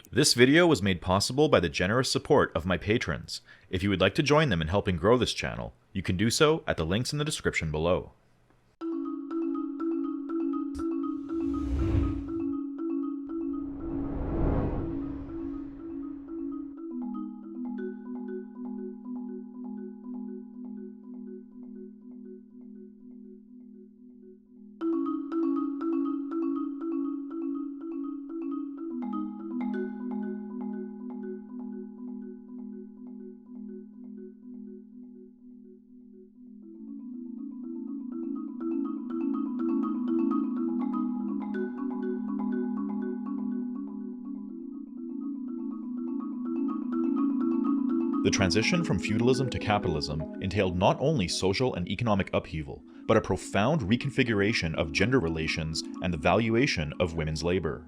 This video was made possible by the generous support of my patrons. If you would like to join them in helping grow this channel, you can do so at the links in the description below. The transition from feudalism to capitalism entailed not only social and economic upheaval, but a profound reconfiguration of gender relations and the valuation of women's labor.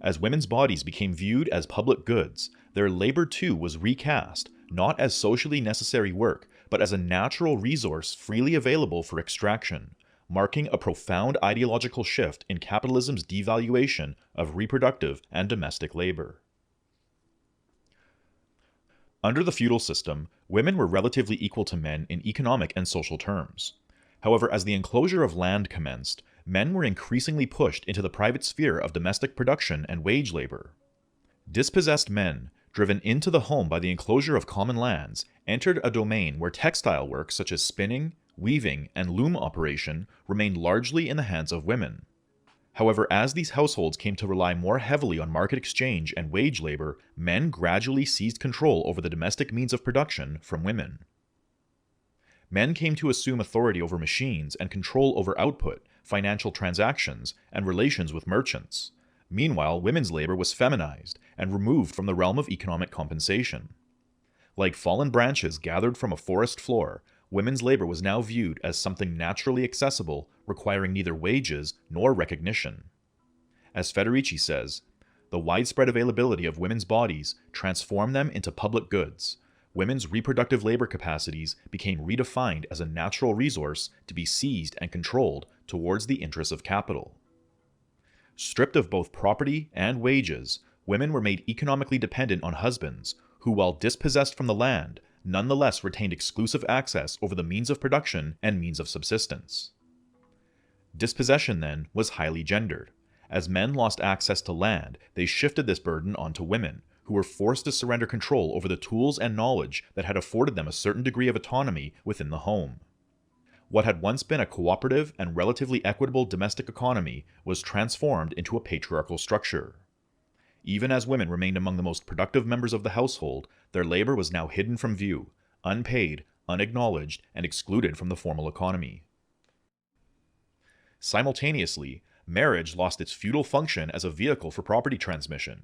As women's bodies became viewed as public goods, their labor too was recast, not as socially necessary work, but as a natural resource freely available for extraction, marking a profound ideological shift in capitalism's devaluation of reproductive and domestic labor. Under the feudal system, women were relatively equal to men in economic and social terms. However, as the enclosure of land commenced, men were increasingly pushed into the private sphere of domestic production and wage labor. Dispossessed men, driven into the home by the enclosure of common lands, entered a domain where textile work such as spinning, weaving, and loom operation remained largely in the hands of women. However, as these households came to rely more heavily on market exchange and wage labor, men gradually seized control over the domestic means of production from women. Men came to assume authority over machines and control over output, financial transactions, and relations with merchants. Meanwhile, women's labor was feminized and removed from the realm of economic compensation. Like fallen branches gathered from a forest floor, women's labor was now viewed as something naturally accessible, requiring neither wages nor recognition. As Federici says, the widespread availability of women's bodies transformed them into public goods. Women's reproductive labor capacities became redefined as a natural resource to be seized and controlled towards the interests of capital. Stripped of both property and wages, women were made economically dependent on husbands, who, while dispossessed from the land, nonetheless retained exclusive access over the means of production and means of subsistence. Dispossession, then, was highly gendered. As men lost access to land, they shifted this burden onto women, who were forced to surrender control over the tools and knowledge that had afforded them a certain degree of autonomy within the home. What had once been a cooperative and relatively equitable domestic economy was transformed into a patriarchal structure. Even as women remained among the most productive members of the household, their labor was now hidden from view, unpaid, unacknowledged, and excluded from the formal economy. Simultaneously, marriage lost its feudal function as a vehicle for property transmission.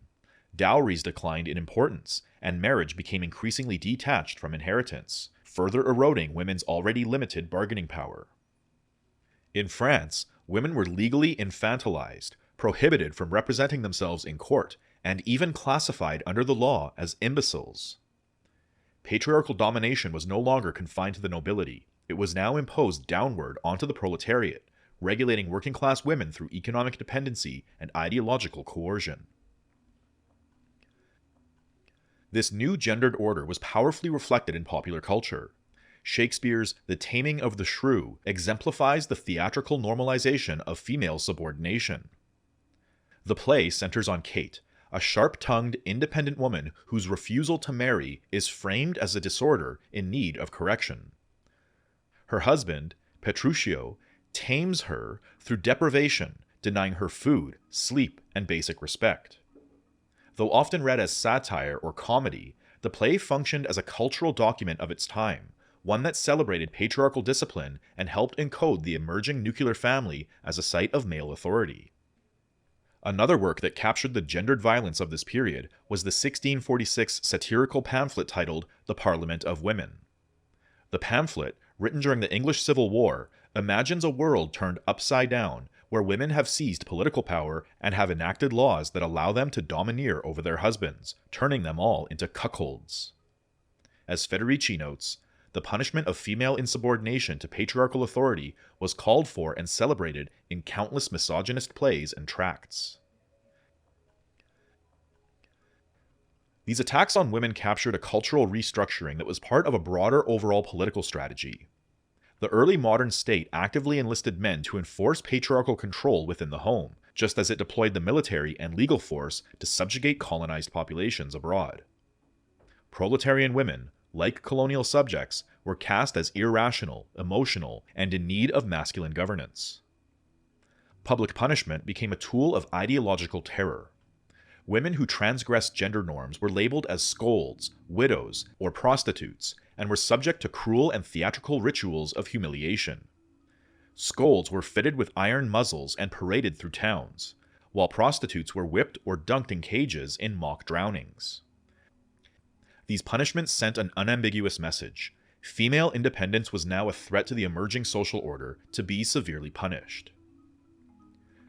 Dowries declined in importance, and marriage became increasingly detached from inheritance, further eroding women's already limited bargaining power. In France, women were legally infantilized, prohibited from representing themselves in court, and even classified under the law as imbeciles. Patriarchal domination was no longer confined to the nobility. It was now imposed downward onto the proletariat, regulating working-class women through economic dependency and ideological coercion. This new gendered order was powerfully reflected in popular culture. Shakespeare's The Taming of the Shrew exemplifies the theatrical normalization of female subordination. The play centers on Kate, a sharp-tongued, independent woman whose refusal to marry is framed as a disorder in need of correction. Her husband, Petruchio, tames her through deprivation, denying her food, sleep, and basic respect. Though often read as satire or comedy, the play functioned as a cultural document of its time, one that celebrated patriarchal discipline and helped encode the emerging nuclear family as a site of male authority. Another work that captured the gendered violence of this period was the 1646 satirical pamphlet titled The Parliament of Women. The pamphlet, written during the English Civil War, imagines a world turned upside down, where women have seized political power and have enacted laws that allow them to domineer over their husbands, turning them all into cuckolds. As Federici notes, the punishment of female insubordination to patriarchal authority was called for and celebrated in countless misogynist plays and tracts. These attacks on women captured a cultural restructuring that was part of a broader overall political strategy. The early modern state actively enlisted men to enforce patriarchal control within the home, just as it deployed the military and legal force to subjugate colonized populations abroad. Proletarian women, like colonial subjects, were cast as irrational, emotional, and in need of masculine governance. Public punishment became a tool of ideological terror. Women who transgressed gender norms were labeled as scolds, widows, or prostitutes, and were subject to cruel and theatrical rituals of humiliation. Scolds were fitted with iron muzzles and paraded through towns, while prostitutes were whipped or dunked in cages in mock drownings. These punishments sent an unambiguous message. Female independence was now a threat to the emerging social order to be severely punished.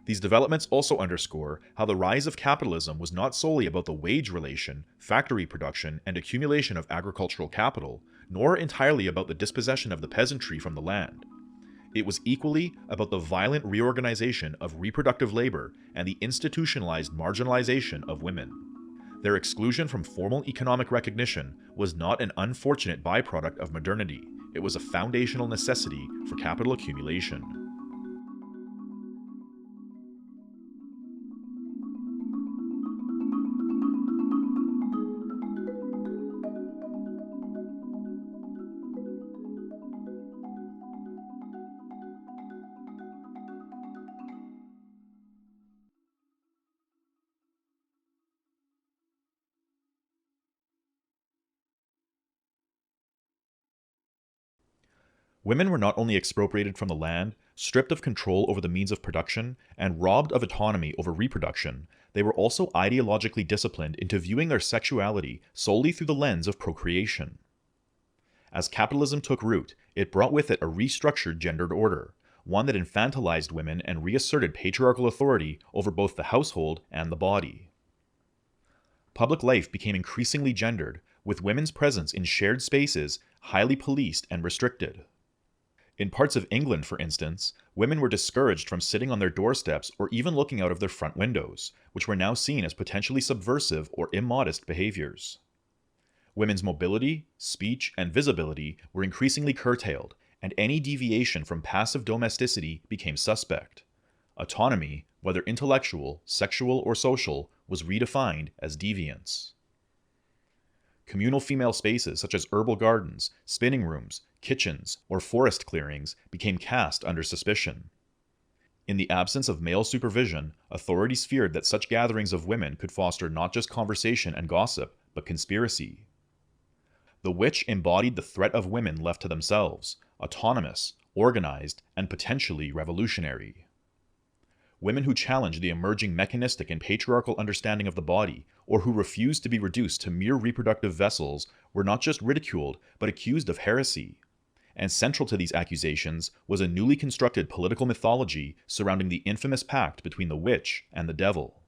These developments also underscore how the rise of capitalism was not solely about the wage relation, factory production, and accumulation of agricultural capital, nor entirely about the dispossession of the peasantry from the land. It was equally about the violent reorganization of reproductive labor and the institutionalized marginalization of women. Their exclusion from formal economic recognition was not an unfortunate byproduct of modernity, it was a foundational necessity for capital accumulation. Women were not only expropriated from the land, stripped of control over the means of production, and robbed of autonomy over reproduction, they were also ideologically disciplined into viewing their sexuality solely through the lens of procreation. As capitalism took root, it brought with it a restructured gendered order, one that infantilized women and reasserted patriarchal authority over both the household and the body. Public life became increasingly gendered, with women's presence in shared spaces highly policed and restricted. In parts of England, for instance, women were discouraged from sitting on their doorsteps or even looking out of their front windows, which were now seen as potentially subversive or immodest behaviors. Women's mobility, speech, and visibility were increasingly curtailed, and any deviation from passive domesticity became suspect. Autonomy, whether intellectual, sexual, or social, was redefined as deviance. Communal female spaces such as herbal gardens, spinning rooms, kitchens, or forest clearings became cast under suspicion. In the absence of male supervision, authorities feared that such gatherings of women could foster not just conversation and gossip, but conspiracy. The witch embodied the threat of women left to themselves, autonomous, organized, and potentially revolutionary. Women who challenged the emerging mechanistic and patriarchal understanding of the body, or who refused to be reduced to mere reproductive vessels, were not just ridiculed, but accused of heresy. And central to these accusations was a newly constructed political mythology surrounding the infamous pact between the witch and the devil.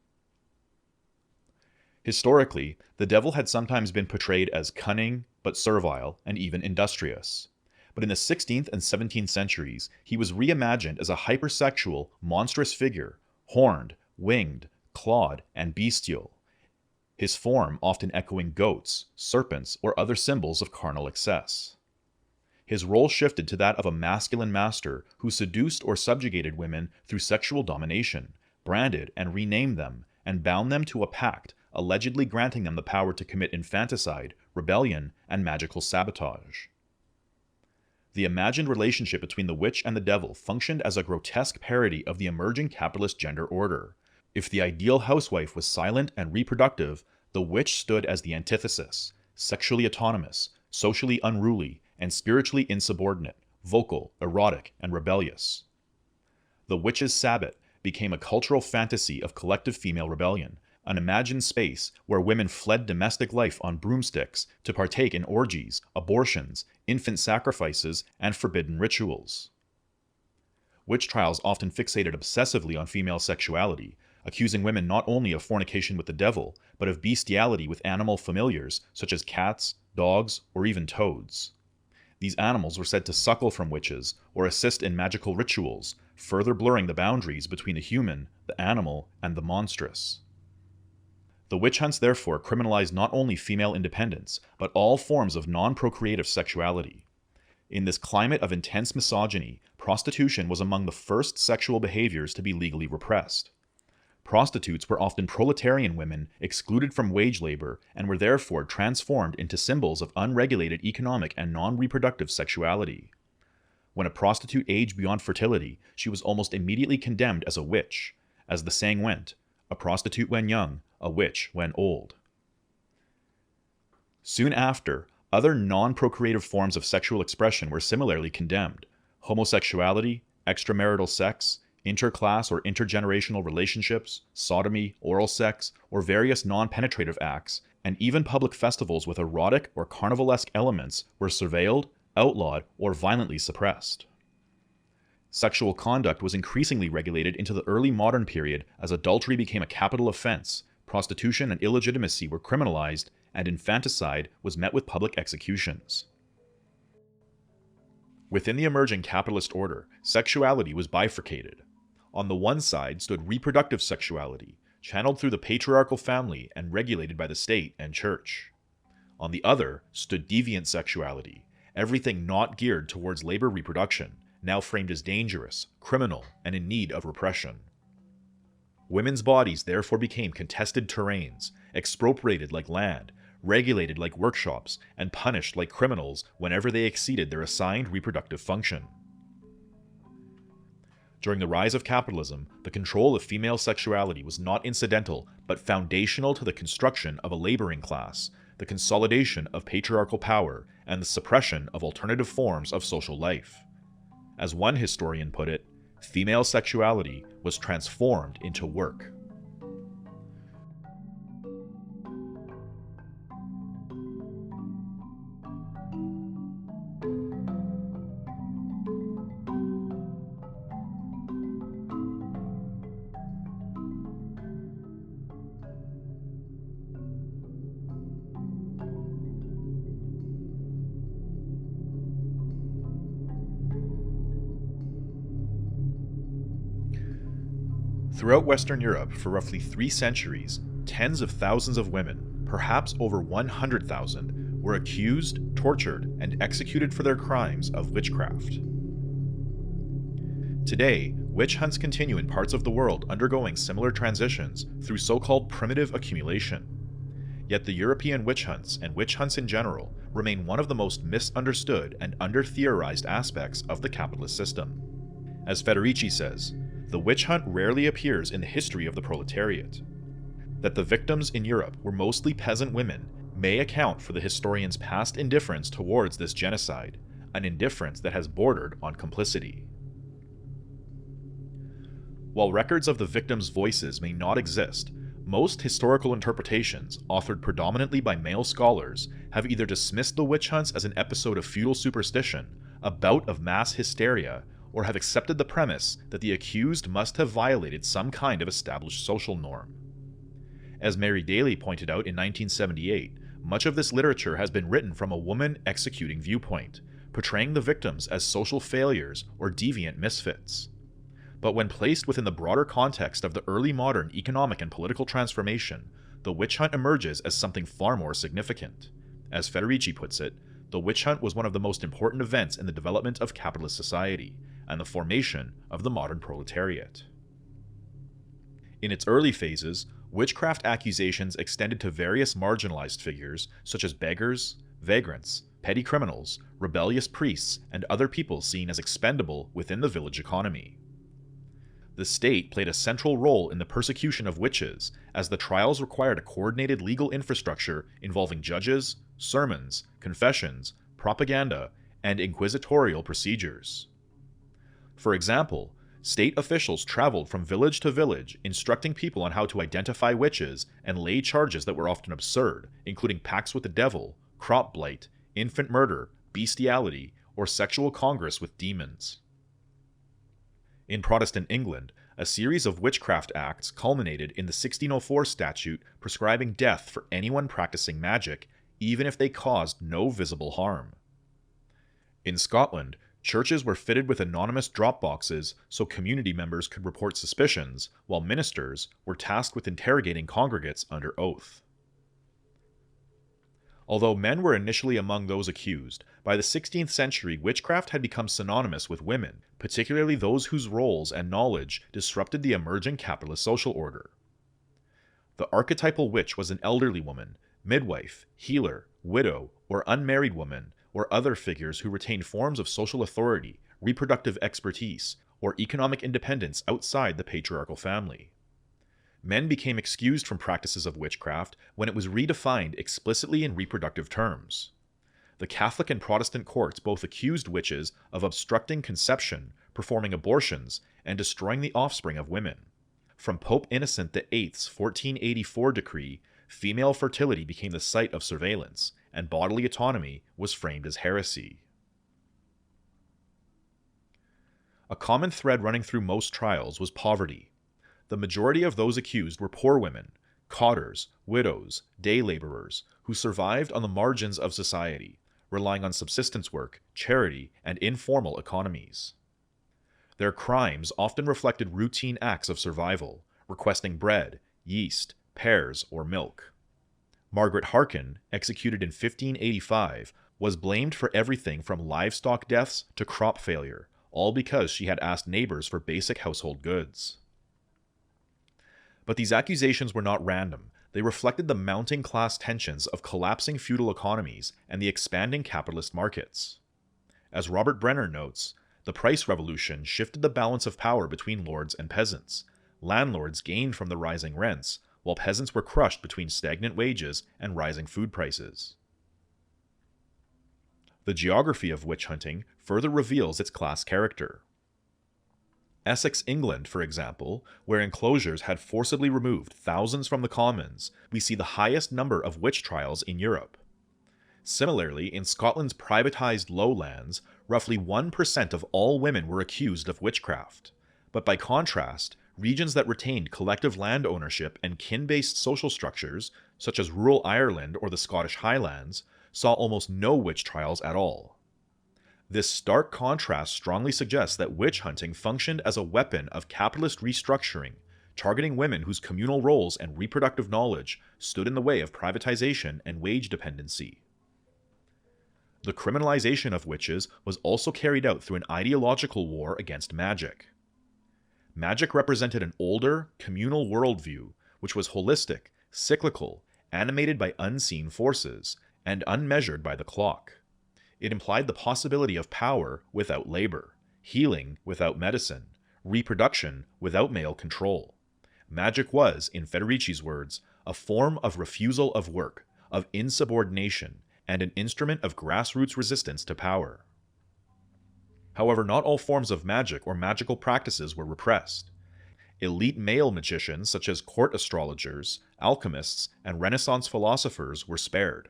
Historically, the devil had sometimes been portrayed as cunning, but servile, and even industrious. But in the 16th and 17th centuries, he was reimagined as a hypersexual, monstrous figure, horned, winged, clawed, and bestial, his form often echoing goats, serpents, or other symbols of carnal excess. His role shifted to that of a masculine master who seduced or subjugated women through sexual domination, branded and renamed them, and bound them to a pact, allegedly granting them the power to commit infanticide, rebellion, and magical sabotage. The imagined relationship between the witch and the devil functioned as a grotesque parody of the emerging capitalist gender order. If the ideal housewife was silent and reproductive, the witch stood as the antithesis, sexually autonomous, socially unruly, and spiritually insubordinate, vocal, erotic, and rebellious. The witch's Sabbat became a cultural fantasy of collective female rebellion, an imagined space where women fled domestic life on broomsticks to partake in orgies, abortions, infant sacrifices, and forbidden rituals. Witch trials often fixated obsessively on female sexuality, accusing women not only of fornication with the devil, but of bestiality with animal familiars such as cats, dogs, or even toads. These animals were said to suckle from witches or assist in magical rituals, further blurring the boundaries between the human, the animal, and the monstrous. The witch hunts therefore criminalized not only female independence, but all forms of non-procreative sexuality. In this climate of intense misogyny, prostitution was among the first sexual behaviors to be legally repressed. Prostitutes were often proletarian women excluded from wage labor and were therefore transformed into symbols of unregulated economic and non-reproductive sexuality. When a prostitute aged beyond fertility, she was almost immediately condemned as a witch. As the saying went, a prostitute when young, a witch when old. Soon after, other non-procreative forms of sexual expression were similarly condemned. Homosexuality, extramarital sex, interclass or intergenerational relationships, sodomy, oral sex, or various non-penetrative acts, and even public festivals with erotic or carnivalesque elements were surveilled, outlawed, or violently suppressed. Sexual conduct was increasingly regulated into the early modern period as adultery became a capital offense, prostitution and illegitimacy were criminalized, and infanticide was met with public executions. Within the emerging capitalist order, sexuality was bifurcated. On the one side stood reproductive sexuality, channeled through the patriarchal family and regulated by the state and church. On the other stood deviant sexuality, everything not geared towards labor reproduction, now framed as dangerous, criminal, and in need of repression. Women's bodies therefore became contested terrains, expropriated like land, regulated like workshops, and punished like criminals whenever they exceeded their assigned reproductive function. During the rise of capitalism, the control of female sexuality was not incidental, but foundational to the construction of a laboring class, the consolidation of patriarchal power, and the suppression of alternative forms of social life. As one historian put it, female sexuality was transformed into work. Throughout Western Europe for roughly 3 centuries, tens of thousands of women, perhaps over 100,000, were accused, tortured, and executed for their crimes of witchcraft. Today, witch hunts continue in parts of the world undergoing similar transitions through so-called primitive accumulation. Yet the European witch hunts, and witch hunts in general, remain one of the most misunderstood and under-theorized aspects of the capitalist system. As Federici says, the witch hunt rarely appears in the history of the proletariat. That the victims in Europe were mostly peasant women may account for the historian's past indifference towards this genocide, an indifference that has bordered on complicity. While records of the victims' voices may not exist, most historical interpretations, authored predominantly by male scholars, have either dismissed the witch hunts as an episode of feudal superstition, a bout of mass hysteria, or have accepted the premise that the accused must have violated some kind of established social norm. As Mary Daly pointed out in 1978, much of this literature has been written from a woman executing viewpoint, portraying the victims as social failures or deviant misfits. But when placed within the broader context of the early modern economic and political transformation, the witch hunt emerges as something far more significant. As Federici puts it, the witch hunt was one of the most important events in the development of capitalist society, and the formation of the modern proletariat. In its early phases, witchcraft accusations extended to various marginalized figures such as beggars, vagrants, petty criminals, rebellious priests, and other people seen as expendable within the village economy. The state played a central role in the persecution of witches, as the trials required a coordinated legal infrastructure involving judges, sermons, confessions, propaganda, and inquisitorial procedures. For example, state officials traveled from village to village, instructing people on how to identify witches and lay charges that were often absurd, including pacts with the devil, crop blight, infant murder, bestiality, or sexual congress with demons. In Protestant England, a series of witchcraft acts culminated in the 1604 statute prescribing death for anyone practicing magic, even if they caused no visible harm. In Scotland, Churches were fitted with anonymous drop boxes so community members could report suspicions, while ministers were tasked with interrogating congregates under oath. Although men were initially among those accused, by the 16th century witchcraft had become synonymous with women, particularly those whose roles and knowledge disrupted the emerging capitalist social order. The archetypal witch was an elderly woman, midwife, healer, widow, or unmarried woman, or other figures who retained forms of social authority, reproductive expertise, or economic independence outside the patriarchal family. Men became excused from practices of witchcraft when it was redefined explicitly in reproductive terms. The Catholic and Protestant courts both accused witches of obstructing conception, performing abortions, and destroying the offspring of women. From Pope Innocent VIII's 1484 decree, female fertility became the site of surveillance, and bodily autonomy was framed as heresy. A common thread running through most trials was poverty. The majority of those accused were poor women, cotters, widows, day laborers, who survived on the margins of society, relying on subsistence work, charity, and informal economies. Their crimes often reflected routine acts of survival, requesting bread, yeast, pears, or milk. Margaret Harkin, executed in 1585, was blamed for everything from livestock deaths to crop failure, all because she had asked neighbors for basic household goods. But these accusations were not random. They reflected the mounting class tensions of collapsing feudal economies and the expanding capitalist markets. As Robert Brenner notes, the price revolution shifted the balance of power between lords and peasants. Landlords gained from the rising rents, while peasants were crushed between stagnant wages and rising food prices. The geography of witch hunting further reveals its class character. Essex, England, for example, where enclosures had forcibly removed thousands from the commons, we see the highest number of witch trials in Europe. Similarly, in Scotland's privatized lowlands, roughly 1% of all women were accused of witchcraft. But by contrast, regions that retained collective land ownership and kin-based social structures, such as rural Ireland or the Scottish Highlands, saw almost no witch trials at all. This stark contrast strongly suggests that witch hunting functioned as a weapon of capitalist restructuring, targeting women whose communal roles and reproductive knowledge stood in the way of privatization and wage dependency. The criminalization of witches was also carried out through an ideological war against magic. Magic represented an older, communal worldview, which was holistic, cyclical, animated by unseen forces, and unmeasured by the clock. It implied the possibility of power without labor, healing without medicine, reproduction without male control. Magic was, in Federici's words, a form of refusal of work, of insubordination, and an instrument of grassroots resistance to power. However, not all forms of magic or magical practices were repressed. Elite male magicians, such as court astrologers, alchemists, and Renaissance philosophers, were spared.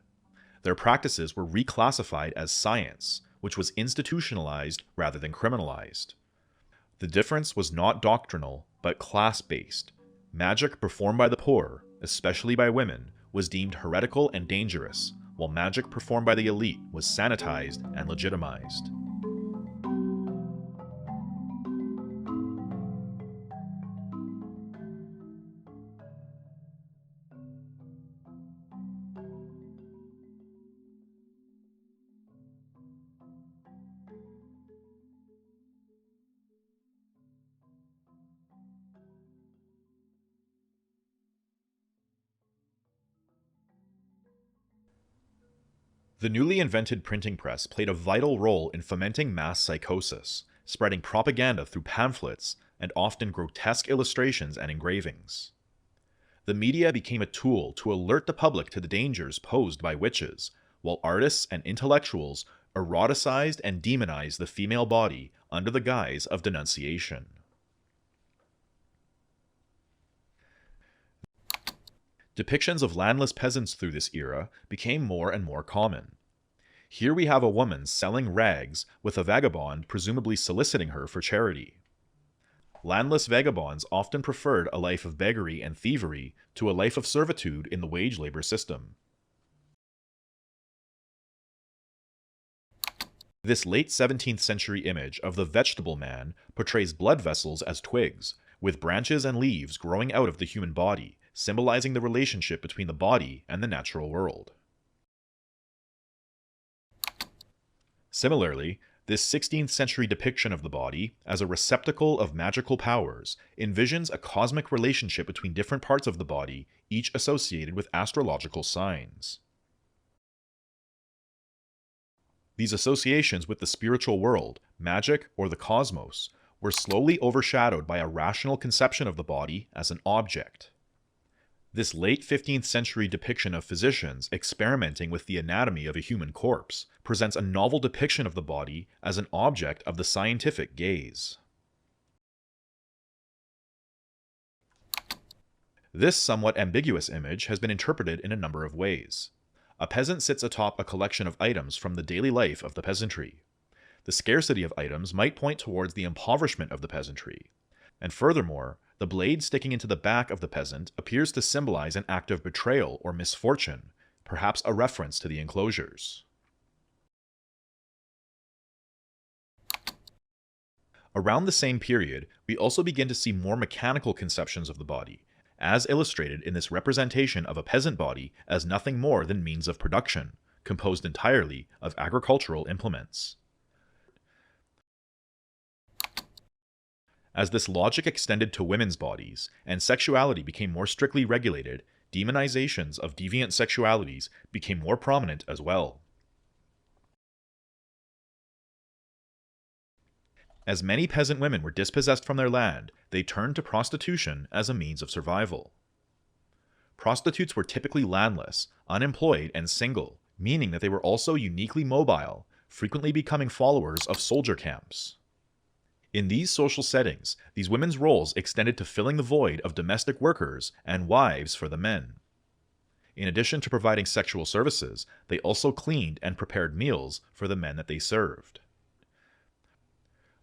Their practices were reclassified as science, which was institutionalized rather than criminalized. The difference was not doctrinal, but class-based. Magic performed by the poor, especially by women, was deemed heretical and dangerous, while magic performed by the elite was sanitized and legitimized. The newly invented printing press played a vital role in fomenting mass psychosis, spreading propaganda through pamphlets and often grotesque illustrations and engravings. The media became a tool to alert the public to the dangers posed by witches, while artists and intellectuals eroticized and demonized the female body under the guise of denunciation. Depictions of landless peasants through this era became more and more common. Here we have a woman selling rags with a vagabond presumably soliciting her for charity. Landless vagabonds often preferred a life of beggary and thievery to a life of servitude in the wage labor system. This late 17th century image of the vegetable man portrays blood vessels as twigs, with branches and leaves growing out of the human body, symbolizing the relationship between the body and the natural world. Similarly, this 16th century depiction of the body as a receptacle of magical powers envisions a cosmic relationship between different parts of the body, each associated with astrological signs. These associations with the spiritual world, magic, or the cosmos were slowly overshadowed by a rational conception of the body as an object. This late 15th century depiction of physicians experimenting with the anatomy of a human corpse presents a novel depiction of the body as an object of the scientific gaze. This somewhat ambiguous image has been interpreted in a number of ways. A peasant sits atop a collection of items from the daily life of the peasantry. The scarcity of items might point towards the impoverishment of the peasantry. And furthermore, the blade sticking into the back of the peasant appears to symbolize an act of betrayal or misfortune, perhaps a reference to the enclosures. Around the same period, we also begin to see more mechanical conceptions of the body, as illustrated in this representation of a peasant body as nothing more than means of production, composed entirely of agricultural implements. As this logic extended to women's bodies, and sexuality became more strictly regulated, demonizations of deviant sexualities became more prominent as well. As many peasant women were dispossessed from their land, they turned to prostitution as a means of survival. Prostitutes were typically landless, unemployed, and single, meaning that they were also uniquely mobile, frequently becoming followers of soldier camps. In these social settings, these women's roles extended to filling the void of domestic workers and wives for the men. In addition to providing sexual services, they also cleaned and prepared meals for the men that they served.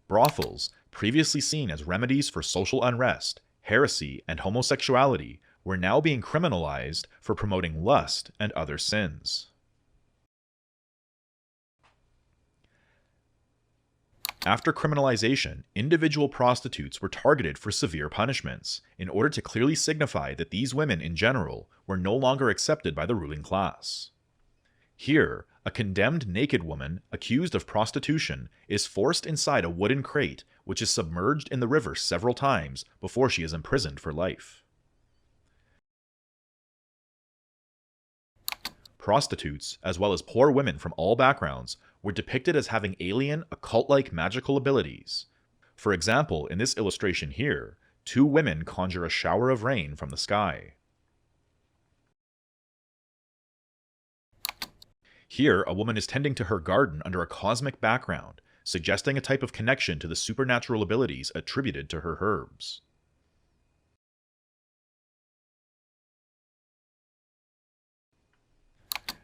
Brothels, previously seen as remedies for social unrest, heresy, and homosexuality, were now being criminalized for promoting lust and other sins. After criminalization, individual prostitutes were targeted for severe punishments, in order to clearly signify that these women in general were no longer accepted by the ruling class. Here, a condemned naked woman accused of prostitution is forced inside a wooden crate which is submerged in the river several times before she is imprisoned for life. Prostitutes, as well as poor women from all backgrounds, were depicted as having alien, occult-like magical abilities. For example, in this illustration here, two women conjure a shower of rain from the sky. Here, a woman is tending to her garden under a cosmic background, suggesting a type of connection to the supernatural abilities attributed to her herbs.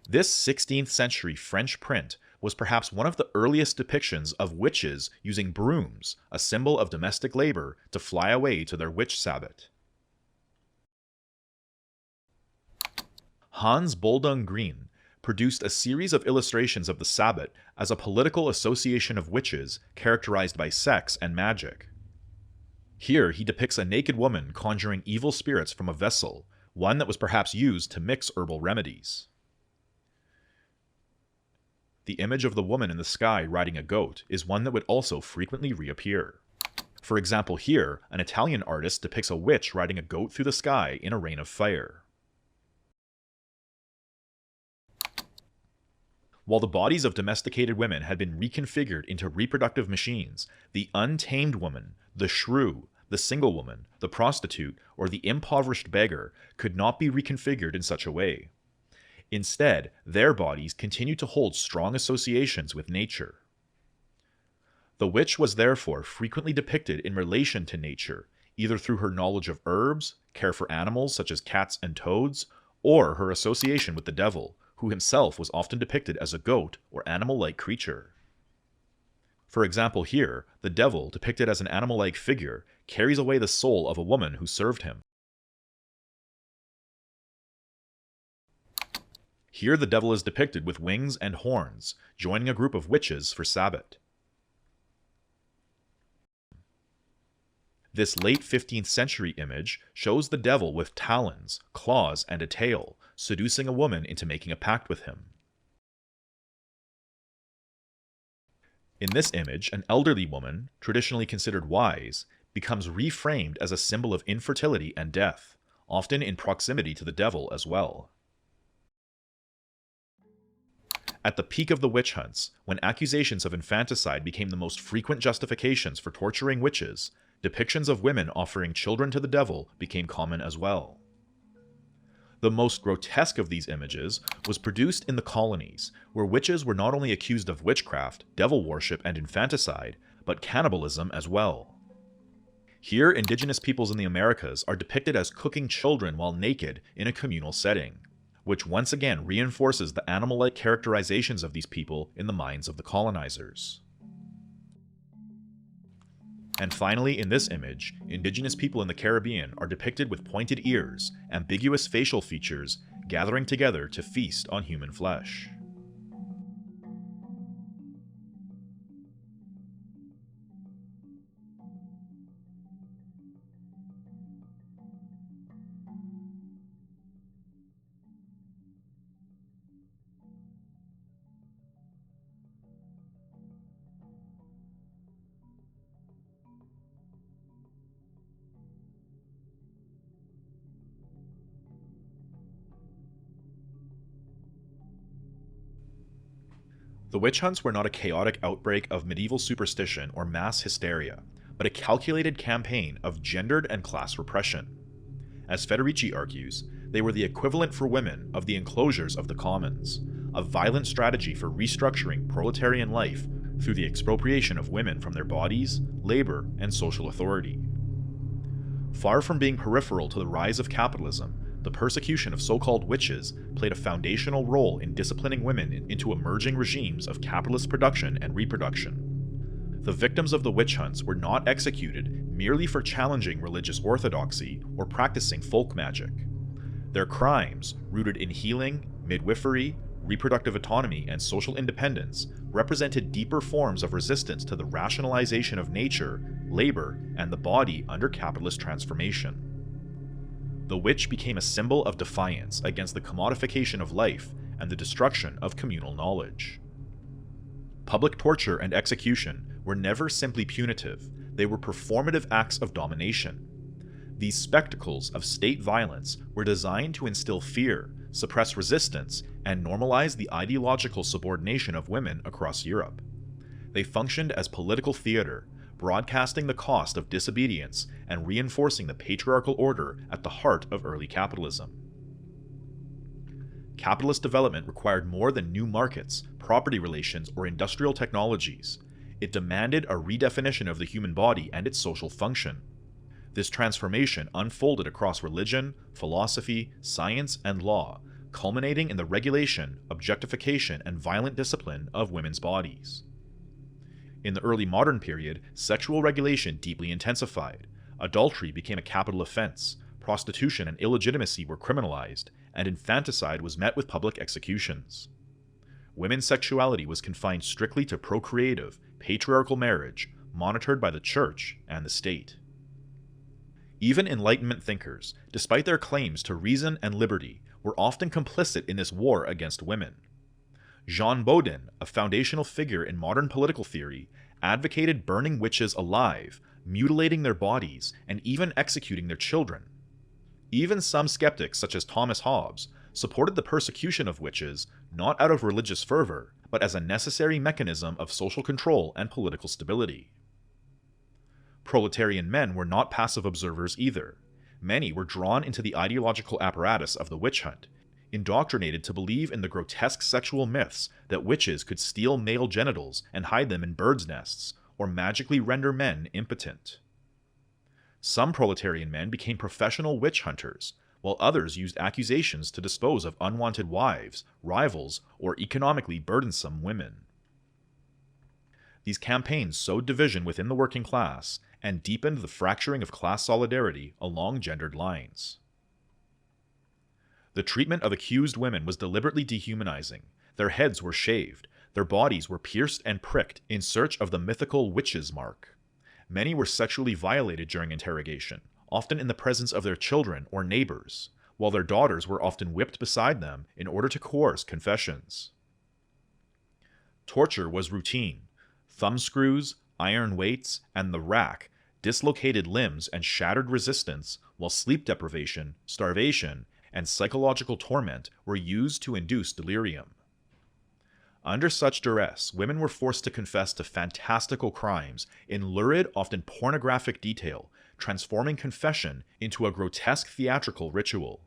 This 16th century French print was perhaps one of the earliest depictions of witches using brooms, a symbol of domestic labor, to fly away to their witch sabbat. Hans Boldung Green produced a series of illustrations of the Sabbat as a political association of witches characterized by sex and magic. Here he depicts a naked woman conjuring evil spirits from a vessel, one that was perhaps used to mix herbal remedies. The image of the woman in the sky riding a goat is one that would also frequently reappear. For example, here, an Italian artist depicts a witch riding a goat through the sky in a rain of fire. While the bodies of domesticated women had been reconfigured into reproductive machines, the untamed woman, the shrew, the single woman, the prostitute, or the impoverished beggar could not be reconfigured in such a way. Instead, their bodies continued to hold strong associations with nature. The witch was therefore frequently depicted in relation to nature, either through her knowledge of herbs, care for animals such as cats and toads, or her association with the devil, who himself was often depicted as a goat or animal-like creature. For example here, the devil, depicted as an animal-like figure, carries away the soul of a woman who served him. Here the devil is depicted with wings and horns, joining a group of witches for Sabbath. This late 15th century image shows the devil with talons, claws, and a tail, seducing a woman into making a pact with him. In this image, an elderly woman, traditionally considered wise, becomes reframed as a symbol of infertility and death, often in proximity to the devil as well. At the peak of the witch hunts, when accusations of infanticide became the most frequent justifications for torturing witches, depictions of women offering children to the devil became common as well. The most grotesque of these images was produced in the colonies, where witches were not only accused of witchcraft, devil worship, and infanticide, but cannibalism as well. Here, indigenous peoples in the Americas are depicted as cooking children while naked in a communal setting, which once again reinforces the animal-like characterizations of these people in the minds of the colonizers. And finally, in this image, indigenous people in the Caribbean are depicted with pointed ears, ambiguous facial features, gathering together to feast on human flesh. The witch hunts were not a chaotic outbreak of medieval superstition or mass hysteria, but a calculated campaign of gendered and class repression. As Federici argues, they were the equivalent for women of the enclosures of the commons, a violent strategy for restructuring proletarian life through the expropriation of women from their bodies, labor, and social authority. Far from being peripheral to the rise of capitalism, the persecution of so-called witches played a foundational role in disciplining women into emerging regimes of capitalist production and reproduction. The victims of the witch hunts were not executed merely for challenging religious orthodoxy or practicing folk magic. Their crimes, rooted in healing, midwifery, reproductive autonomy, and social independence, represented deeper forms of resistance to the rationalization of nature, labor, and the body under capitalist transformation. The witch became a symbol of defiance against the commodification of life and the destruction of communal knowledge. Public torture and execution were never simply punitive, they were performative acts of domination. These spectacles of state violence were designed to instill fear, suppress resistance, and normalize the ideological subordination of women across Europe. They functioned as political theater, broadcasting the cost of disobedience and reinforcing the patriarchal order at the heart of early capitalism. Capitalist development required more than new markets, property relations, or industrial technologies. It demanded a redefinition of the human body and its social function. This transformation unfolded across religion, philosophy, science, and law, culminating in the regulation, objectification, and violent discipline of women's bodies. In the early modern period, sexual regulation deeply intensified. Adultery became a capital offense, prostitution and illegitimacy were criminalized, and infanticide was met with public executions. Women's sexuality was confined strictly to procreative, patriarchal marriage, monitored by the church and the state. Even Enlightenment thinkers, despite their claims to reason and liberty, were often complicit in this war against women. Jean Bodin, a foundational figure in modern political theory, advocated burning witches alive, mutilating their bodies, and even executing their children. Even some skeptics, such as Thomas Hobbes, supported the persecution of witches not out of religious fervor, but as a necessary mechanism of social control and political stability. Proletarian men were not passive observers either. Many were drawn into the ideological apparatus of the witch hunt, indoctrinated to believe in the grotesque sexual myths that witches could steal male genitals and hide them in birds' nests, or magically render men impotent. Some proletarian men became professional witch hunters, while others used accusations to dispose of unwanted wives, rivals, or economically burdensome women. These campaigns sowed division within the working class and deepened the fracturing of class solidarity along gendered lines. The treatment of accused women was deliberately dehumanizing. Their heads were shaved, their bodies were pierced and pricked in search of the mythical witch's mark. Many were sexually violated during interrogation, often in the presence of their children or neighbors, while their daughters were often whipped beside them in order to coerce confessions. Torture was routine. Thumbscrews, iron weights, and the rack dislocated limbs and shattered resistance, while sleep deprivation, starvation, and psychological torment were used to induce delirium. Under such duress, women were forced to confess to fantastical crimes in lurid, often pornographic detail, transforming confession into a grotesque theatrical ritual.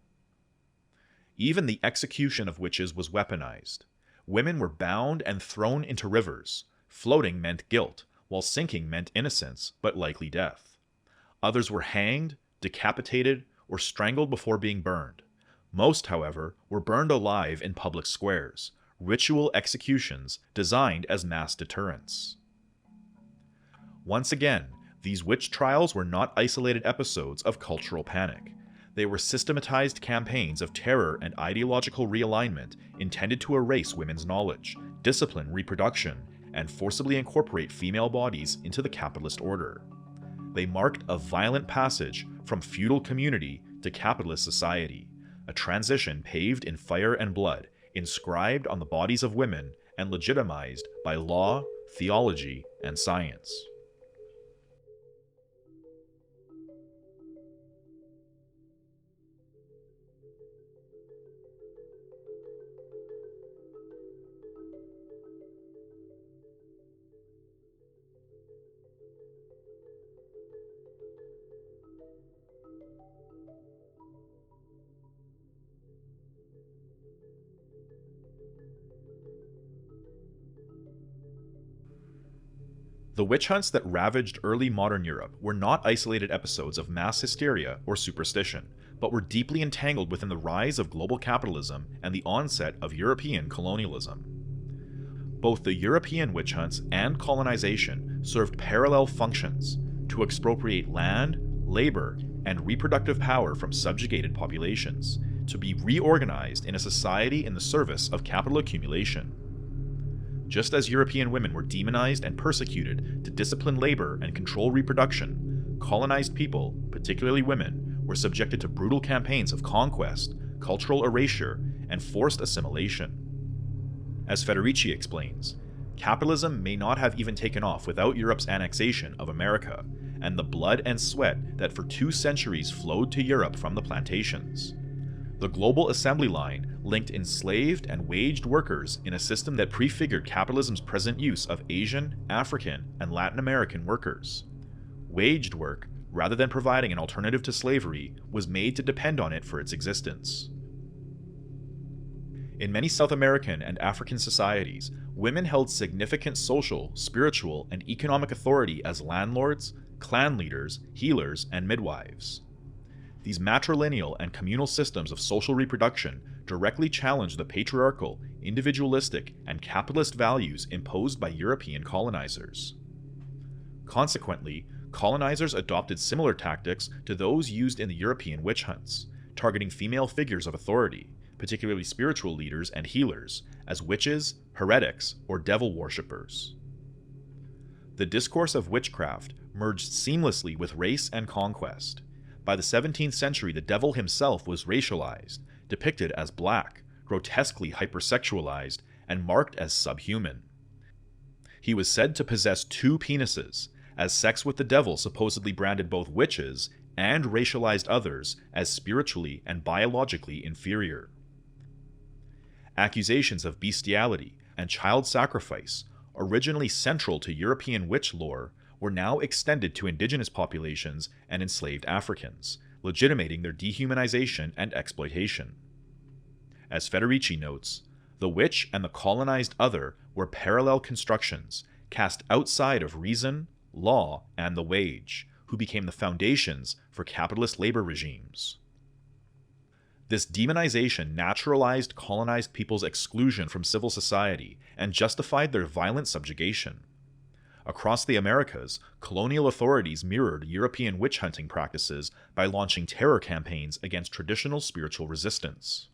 Even the execution of witches was weaponized. Women were bound and thrown into rivers. Floating meant guilt, while sinking meant innocence, but likely death. Others were hanged, decapitated, or strangled before being burned. Most, however, were burned alive in public squares, ritual executions designed as mass deterrents. Once again, these witch trials were not isolated episodes of cultural panic. They were systematized campaigns of terror and ideological realignment intended to erase women's knowledge, discipline reproduction, and forcibly incorporate female bodies into the capitalist order. They marked a violent passage from feudal community to capitalist society, a transition paved in fire and blood, inscribed on the bodies of women and legitimized by law, theology, and science. The witch hunts that ravaged early modern Europe were not isolated episodes of mass hysteria or superstition, but were deeply entangled within the rise of global capitalism and the onset of European colonialism. Both the European witch hunts and colonization served parallel functions: to expropriate land, labor, and reproductive power from subjugated populations, to be reorganized in a society in the service of capital accumulation. Just as European women were demonized and persecuted to discipline labor and control reproduction, colonized people, particularly women, were subjected to brutal campaigns of conquest, cultural erasure, and forced assimilation. As Federici explains, capitalism may not have even taken off without Europe's annexation of America, and the blood and sweat that for 2 centuries flowed to Europe from the plantations. The global assembly line linked enslaved and waged workers in a system that prefigured capitalism's present use of Asian, African, and Latin American workers. Waged work, rather than providing an alternative to slavery, was made to depend on it for its existence. In many South American and African societies, women held significant social, spiritual, and economic authority as landlords, clan leaders, healers, and midwives. These matrilineal and communal systems of social reproduction directly challenged the patriarchal, individualistic, and capitalist values imposed by European colonizers. Consequently, colonizers adopted similar tactics to those used in the European witch hunts, targeting female figures of authority, particularly spiritual leaders and healers, as witches, heretics, or devil worshippers. The discourse of witchcraft merged seamlessly with race and conquest. By the 17th century, the devil himself was racialized, depicted as black, grotesquely hypersexualized, and marked as subhuman. He was said to possess 2 penises, as sex with the devil supposedly branded both witches and racialized others as spiritually and biologically inferior. Accusations of bestiality and child sacrifice, originally central to European witch lore, were now extended to indigenous populations and enslaved Africans, legitimating their dehumanization and exploitation. As Federici notes, the witch and the colonized other were parallel constructions, cast outside of reason, law, and the wage, who became the foundations for capitalist labor regimes. This demonization naturalized colonized people's exclusion from civil society and justified their violent subjugation. Across the Americas, colonial authorities mirrored European witch hunting practices by launching terror campaigns against traditional spiritual resistance.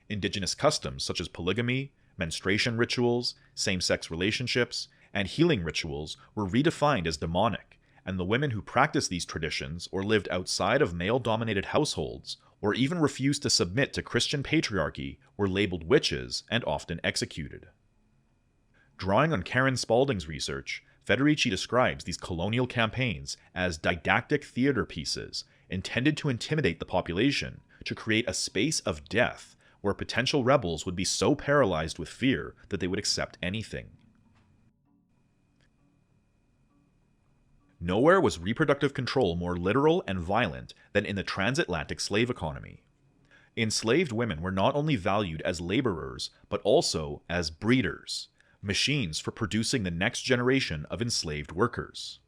Indigenous customs such as polygamy, menstruation rituals, same-sex relationships, and healing rituals were redefined as demonic, and the women who practiced these traditions or lived outside of male-dominated households or even refused to submit to Christian patriarchy were labeled witches and often executed. Drawing on Karen Spalding's research, Federici describes these colonial campaigns as didactic theater pieces intended to intimidate the population, to create a space of death where potential rebels would be so paralyzed with fear that they would accept anything. Nowhere was reproductive control more literal and violent than in the transatlantic slave economy. Enslaved women were not only valued as laborers, but also as breeders, machines for producing the next generation of enslaved workers.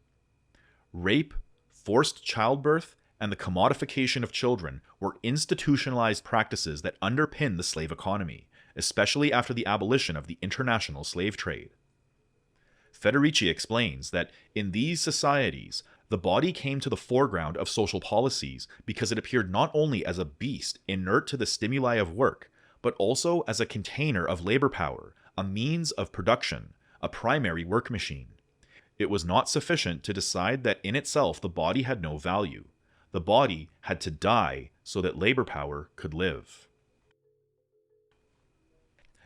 Rape, forced childbirth, and the commodification of children were institutionalized practices that underpin the slave economy, especially after the abolition of the international slave trade. Federici explains that in these societies, the body came to the foreground of social policies because it appeared not only as a beast inert to the stimuli of work, but also as a container of labor power, a means of production, a primary work machine. It was not sufficient to decide that in itself the body had no value. The body had to die so that labor power could live.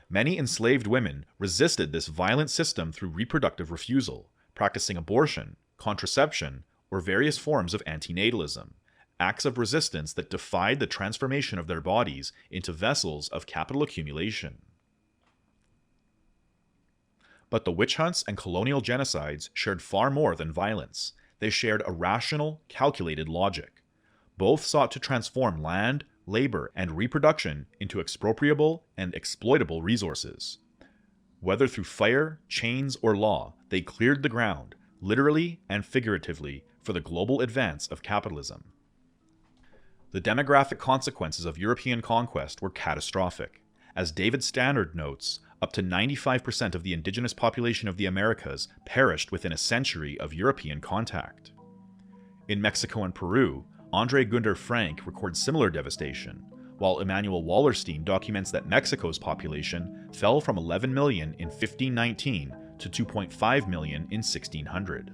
Many enslaved women resisted this violent system through reproductive refusal, practicing abortion, contraception, or various forms of antinatalism, acts of resistance that defied the transformation of their bodies into vessels of capital accumulation. But the witch hunts and colonial genocides shared far more than violence. They shared a rational, calculated logic. Both sought to transform land, labor, and reproduction into expropriable and exploitable resources. Whether through fire, chains, or law, they cleared the ground, literally and figuratively, for the global advance of capitalism. The demographic consequences of European conquest were catastrophic. As David Stannard notes, up to 95% of the indigenous population of the Americas perished within a century of European contact. In Mexico and Peru, Andre Gunder Frank records similar devastation, while Emanuel Wallerstein documents that Mexico's population fell from 11 million in 1519 to 2.5 million in 1600.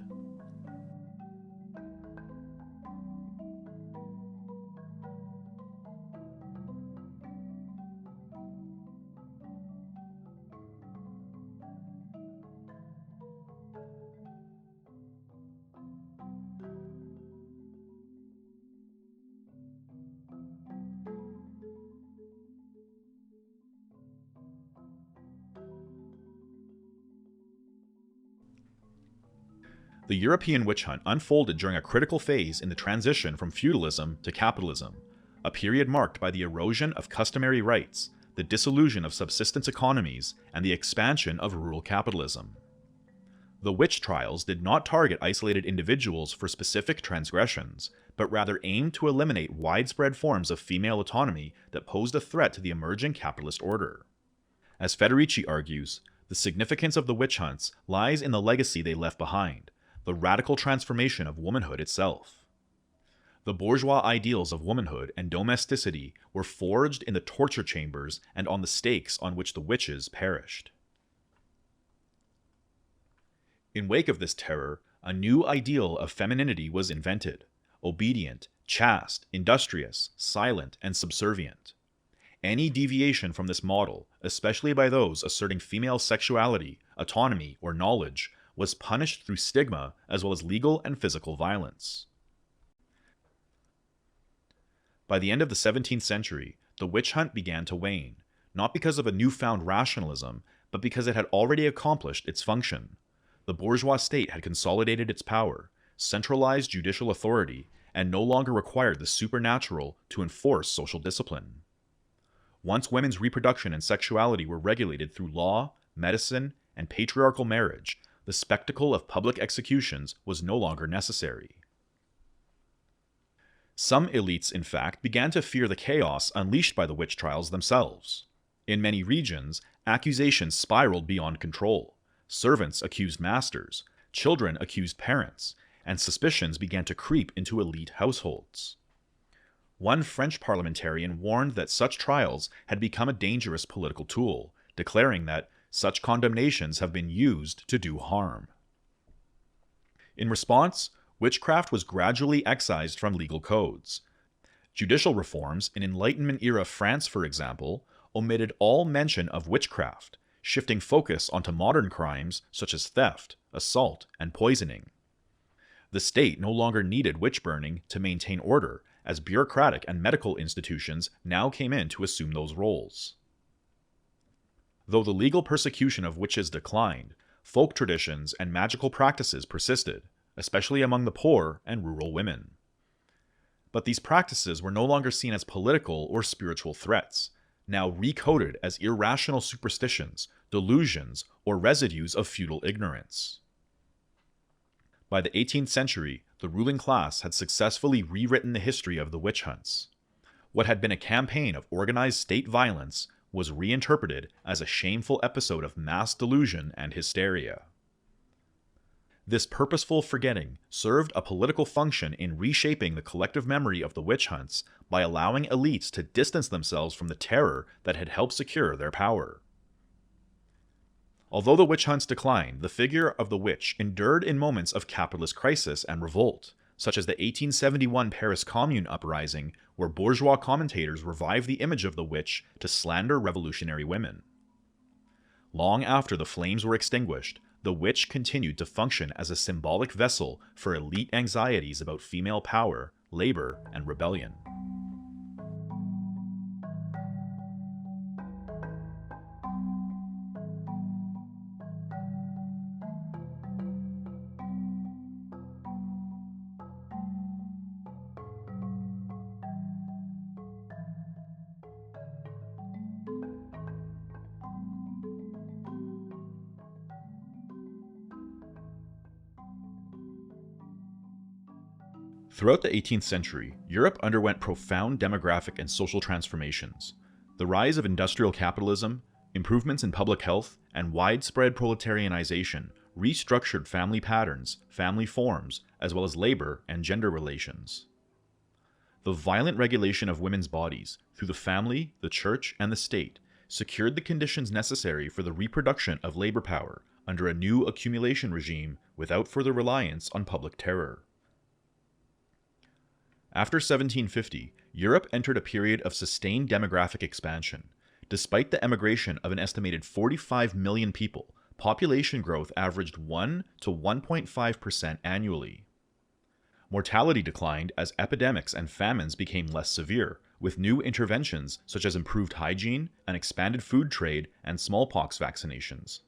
The European witch hunt unfolded during a critical phase in the transition from feudalism to capitalism, a period marked by the erosion of customary rights, the dissolution of subsistence economies, and the expansion of rural capitalism. The witch trials did not target isolated individuals for specific transgressions, but rather aimed to eliminate widespread forms of female autonomy that posed a threat to the emerging capitalist order. As Federici argues, the significance of the witch hunts lies in the legacy they left behind, the radical transformation of womanhood itself. The bourgeois ideals of womanhood and domesticity were forged in the torture chambers and on the stakes on which the witches perished. In wake of this terror, a new ideal of femininity was invented: obedient, chaste, industrious, silent, and subservient. Any deviation from this model, especially by those asserting female sexuality, autonomy, or knowledge, was punished through stigma as well as legal and physical violence. By the end of the 17th century, the witch hunt began to wane, not because of a newfound rationalism, but because it had already accomplished its function. The bourgeois state had consolidated its power, centralized judicial authority, and no longer required the supernatural to enforce social discipline. Once women's reproduction and sexuality were regulated through law, medicine, and patriarchal marriage, the spectacle of public executions was no longer necessary. Some elites, in fact, began to fear the chaos unleashed by the witch trials themselves. In many regions, accusations spiraled beyond control. Servants accused masters, children accused parents, and suspicions began to creep into elite households. One French parliamentarian warned that such trials had become a dangerous political tool, declaring that such condemnations have been used to do harm. In response, witchcraft was gradually excised from legal codes. Judicial reforms in Enlightenment-era France, for example, omitted all mention of witchcraft, shifting focus onto modern crimes such as theft, assault, and poisoning. The state no longer needed witch burning to maintain order, as bureaucratic and medical institutions now came in to assume those roles. Though the legal persecution of witches declined, folk traditions and magical practices persisted, especially among the poor and rural women. But these practices were no longer seen as political or spiritual threats, now recoded as irrational superstitions, delusions, or residues of feudal ignorance. By the 18th century, the ruling class had successfully rewritten the history of the witch hunts. What had been a campaign of organized state violence was reinterpreted as a shameful episode of mass delusion and hysteria. This purposeful forgetting served a political function in reshaping the collective memory of the witch hunts by allowing elites to distance themselves from the terror that had helped secure their power. Although the witch hunts declined, the figure of the witch endured in moments of capitalist crisis and revolt, such as the 1871 Paris Commune uprising, where bourgeois commentators revived the image of the witch to slander revolutionary women. Long after the flames were extinguished, the witch continued to function as a symbolic vessel for elite anxieties about female power, labor, and rebellion. Throughout the 18th century, Europe underwent profound demographic and social transformations. The rise of industrial capitalism, improvements in public health, and widespread proletarianization restructured family patterns, family forms, as well as labor and gender relations. The violent regulation of women's bodies through the family, the church, and the state secured the conditions necessary for the reproduction of labor power under a new accumulation regime without further reliance on public terror. After 1750, Europe entered a period of sustained demographic expansion. Despite the emigration of an estimated 45 million people, population growth averaged 1 to 1.5% annually. Mortality declined as epidemics and famines became less severe, with new interventions such as improved hygiene, an expanded food trade, and smallpox vaccinations.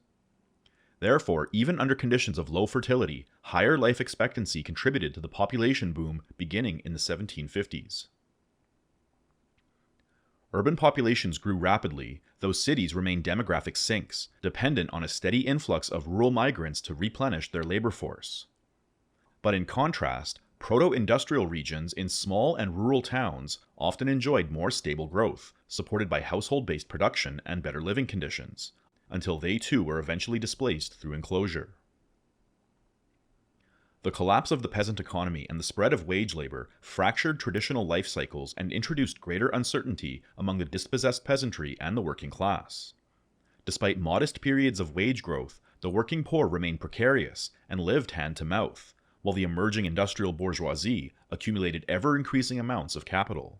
Therefore, even under conditions of low fertility, higher life expectancy contributed to the population boom beginning in the 1750s. Urban populations grew rapidly, though cities remained demographic sinks, dependent on a steady influx of rural migrants to replenish their labor force. But in contrast, proto-industrial regions in small and rural towns often enjoyed more stable growth, supported by household-based production and better living conditions, until they too were eventually displaced through enclosure. The collapse of the peasant economy and the spread of wage labor fractured traditional life cycles and introduced greater uncertainty among the dispossessed peasantry and the working class. Despite modest periods of wage growth, the working poor remained precarious and lived hand to mouth, while the emerging industrial bourgeoisie accumulated ever-increasing amounts of capital.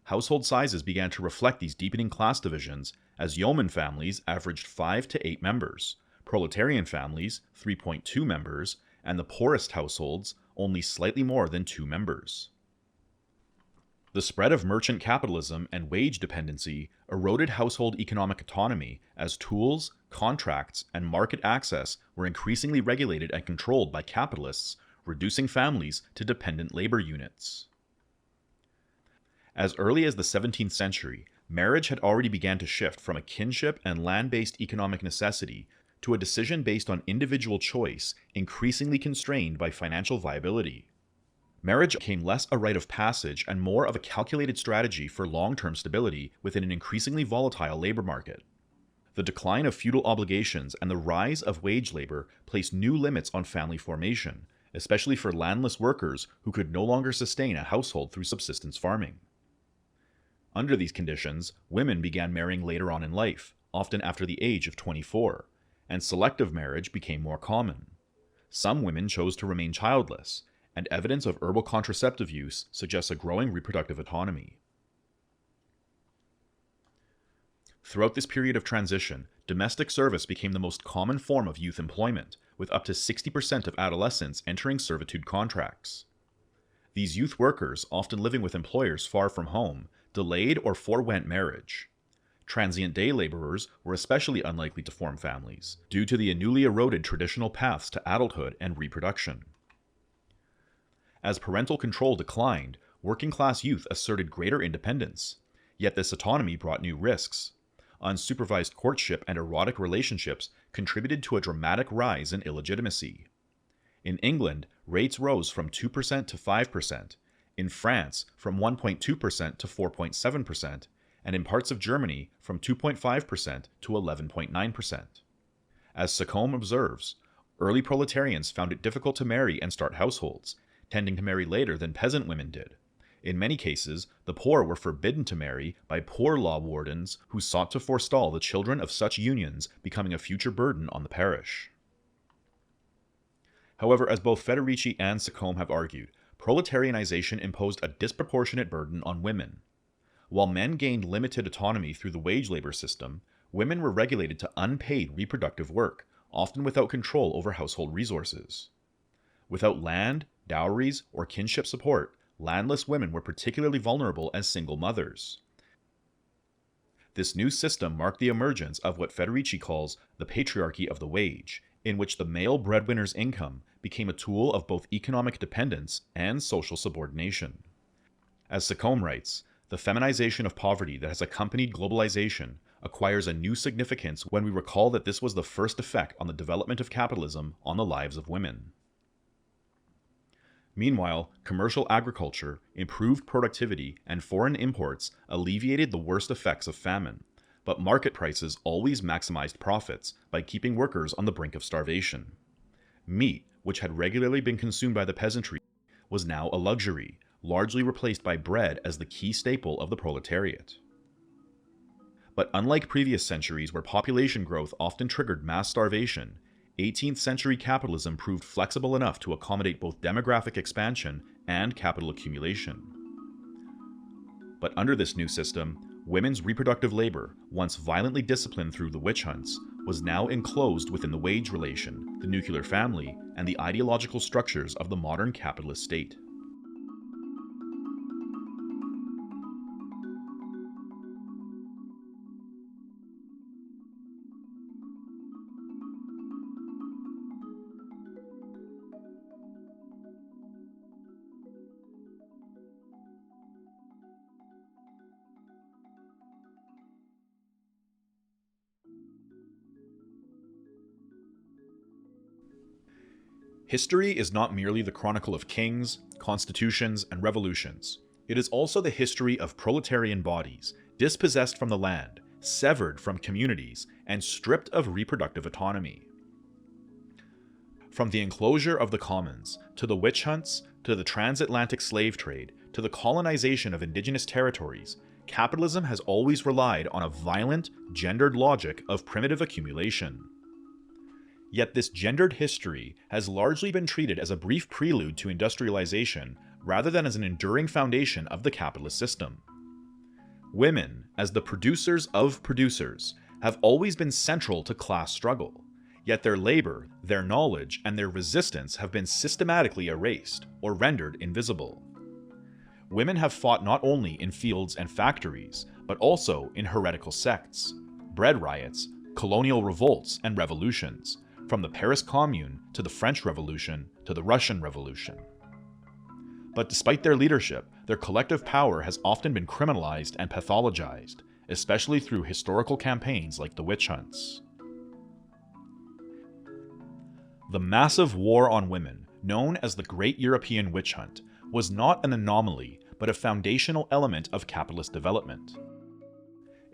Household sizes began to reflect these deepening class divisions, as yeoman families averaged 5 to 8 members, proletarian families 3.2 members, and the poorest households only slightly more than 2 members. The spread of merchant capitalism and wage dependency eroded household economic autonomy as tools, contracts, and market access were increasingly regulated and controlled by capitalists, reducing families to dependent labor units. As early as the 17th century, marriage had already begun to shift from a kinship and land-based economic necessity to a decision based on individual choice, increasingly constrained by financial viability. Marriage became less a rite of passage and more of a calculated strategy for long-term stability within an increasingly volatile labor market. The decline of feudal obligations and the rise of wage labor placed new limits on family formation, especially for landless workers who could no longer sustain a household through subsistence farming. Under these conditions, women began marrying later on in life, often after the age of 24, and selective marriage became more common. Some women chose to remain childless, and evidence of herbal contraceptive use suggests a growing reproductive autonomy. Throughout this period of transition, domestic service became the most common form of youth employment, with up to 60% of adolescents entering servitude contracts. These youth workers, often living with employers far from home, delayed or forewent marriage. Transient day laborers were especially unlikely to form families, due to the newly eroded traditional paths to adulthood and reproduction. As parental control declined, working-class youth asserted greater independence, yet this autonomy brought new risks. Unsupervised courtship and erotic relationships contributed to a dramatic rise in illegitimacy. In England, rates rose from 2% to 5%, in France from 1.2% to 4.7%, and in parts of Germany from 2.5% to 11.9%. As Secombe observes, early proletarians found it difficult to marry and start households, tending to marry later than peasant women did. In many cases, the poor were forbidden to marry by poor law wardens who sought to forestall the children of such unions becoming a future burden on the parish. However, as both Federici and Secombe have argued, proletarianization imposed a disproportionate burden on women. While men gained limited autonomy through the wage labor system, women were regulated to unpaid reproductive work, often without control over household resources. Without land, dowries, or kinship support, landless women were particularly vulnerable as single mothers. This new system marked the emergence of what Federici calls the patriarchy of the wage, in which the male breadwinner's income became a tool of both economic dependence and social subordination. As Secombe writes, the feminization of poverty that has accompanied globalization acquires a new significance when we recall that this was the first effect on the development of capitalism on the lives of women. Meanwhile, commercial agriculture, improved productivity, and foreign imports alleviated the worst effects of famine, but market prices always maximized profits by keeping workers on the brink of starvation. Meat, which had regularly been consumed by the peasantry, was now a luxury, largely replaced by bread as the key staple of the proletariat. But unlike previous centuries where population growth often triggered mass starvation, 18th century capitalism proved flexible enough to accommodate both demographic expansion and capital accumulation. But under this new system, women's reproductive labor, once violently disciplined through the witch hunts, was now enclosed within the wage relation, the nuclear family, and the ideological structures of the modern capitalist state. History is not merely the chronicle of kings, constitutions, and revolutions. It is also the history of proletarian bodies, dispossessed from the land, severed from communities, and stripped of reproductive autonomy. From the enclosure of the commons, to the witch hunts, to the transatlantic slave trade, to the colonization of indigenous territories, capitalism has always relied on a violent, gendered logic of primitive accumulation. Yet this gendered history has largely been treated as a brief prelude to industrialization rather than as an enduring foundation of the capitalist system. Women, as the producers of producers, have always been central to class struggle, yet their labor, their knowledge, and their resistance have been systematically erased or rendered invisible. Women have fought not only in fields and factories, but also in heretical sects, bread riots, colonial revolts, and revolutions, from the Paris Commune to the French Revolution to the Russian Revolution. But despite their leadership, their collective power has often been criminalized and pathologized, especially through historical campaigns like the witch hunts. The massive war on women, known as the Great European Witch Hunt, was not an anomaly, but a foundational element of capitalist development.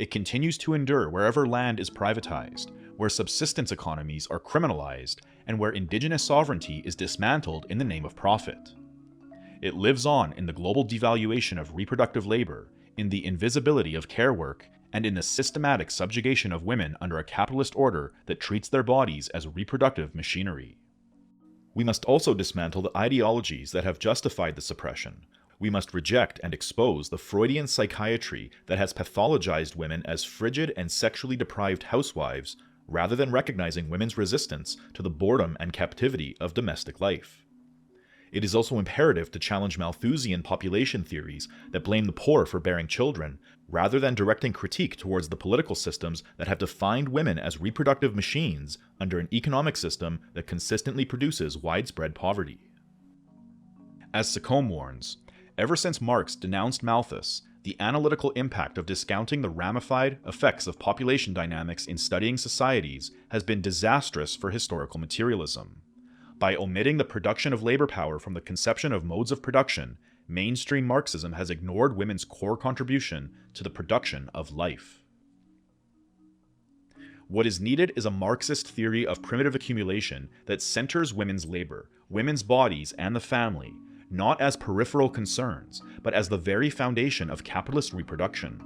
It continues to endure wherever land is privatized, where subsistence economies are criminalized, and where indigenous sovereignty is dismantled in the name of profit. It lives on in the global devaluation of reproductive labor, in the invisibility of care work, and in the systematic subjugation of women under a capitalist order that treats their bodies as reproductive machinery. We must also dismantle the ideologies that have justified the suppression. We must reject and expose the Freudian psychiatry that has pathologized women as frigid and sexually deprived housewives, rather than recognizing women's resistance to the boredom and captivity of domestic life. It is also imperative to challenge Malthusian population theories that blame the poor for bearing children, rather than directing critique towards the political systems that have defined women as reproductive machines under an economic system that consistently produces widespread poverty. As Secombe warns, ever since Marx denounced Malthus, the analytical impact of discounting the ramified effects of population dynamics in studying societies has been disastrous for historical materialism. By omitting the production of labor power from the conception of modes of production, mainstream Marxism has ignored women's core contribution to the production of life. What is needed is a Marxist theory of primitive accumulation that centers women's labor, women's bodies, and the family, not as peripheral concerns, but as the very foundation of capitalist reproduction.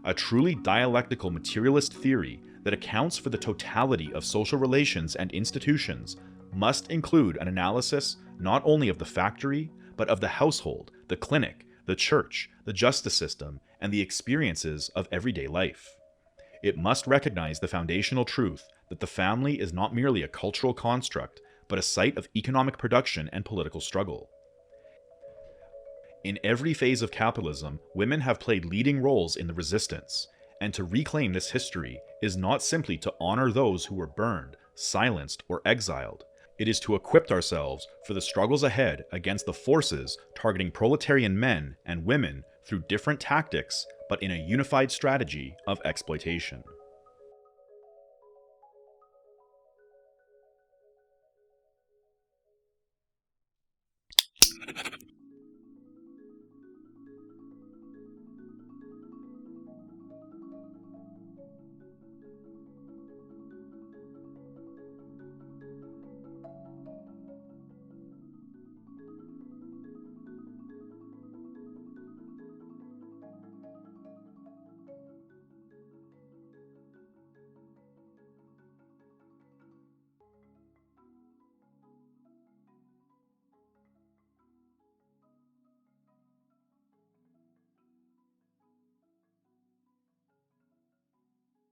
A truly dialectical materialist theory that accounts for the totality of social relations and institutions must include an analysis not only of the factory, but of the household, the clinic, the church, the justice system, and the experiences of everyday life. It must recognize the foundational truth that the family is not merely a cultural construct, but a site of economic production and political struggle. In every phase of capitalism, women have played leading roles in the resistance, and to reclaim this history is not simply to honor those who were burned, silenced, or exiled. It is to equip ourselves for the struggles ahead against the forces targeting proletarian men and women through different tactics, but in a unified strategy of exploitation.